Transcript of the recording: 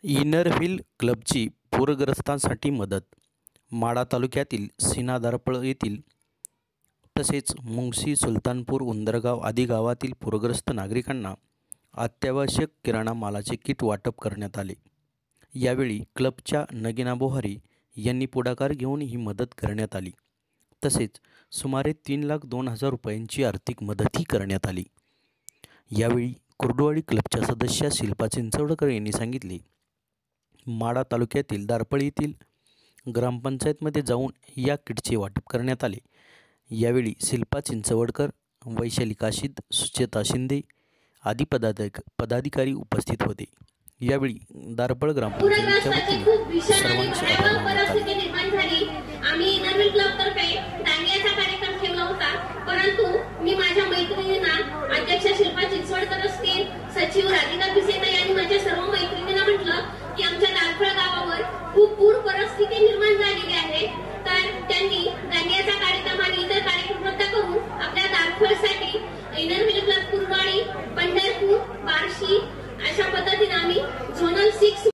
Inner wheel क्लबची पूरग्रस्तांसाठी मदत. माढा तालुक्यातील सीना-दारपळ येथील तसेच मुंगसी, सुलतानपूर, उंदरगाव आदी गावातील पूरग्रस्त नागरिकांना अत्यावश्यक किराणा मालाचे किट वाटप करण्यात आले. यावेळी क्लबच्या नगीना बोहारी यांनी पुढाकार घेऊन ही मदत करण्यात आली. तसेच सुमारे 3,02,000 रुपयांची आर्थिक मदतही करण्यात आली. यावेळी कुर्डुवाडी क्लबच्या सदस्या शिल्पा चिंचवडकर यांनी सांगितले, माढा तालुक्यातील दारपळ येथील ग्रामपंचायतमध्ये जाऊन या किटचे वाटप करण्यात आले. यावेळी शिल्पा चिंचवडकर, वैशाली काशीद, सुचेता शिंदे आदी पदाधिकारी उपस्थित होते. यावेळी दारपळ ग्रामपंचायतीच्या वतीने सर्वांचे आभार मानण्यात आले. आम्ही इनर क्लब तर्फे दांडियाचा कार्यक्रम ठेवला होता, परंतु मी माझ्या मैत्रिणींना, अध्यक्ष शिल्पा चिंचवडकर असतील, सचिव राधिका पिसेताई आणि माझ्या सर्व मैत्रिणींना म्हटलं की आमच्या दारपळ गावावर खूप पूर परिस्थिती निर्माण झालेली आहे, तर त्यांनी दांडियाचा कार्यक्रम आणि इतर कार्यक्रम रद्द करून आपल्या दारपळसाठी inner wheel club Kurduwadi, Pandharpur, Barshi अशा पद्धतीने आम्ही झोनल 6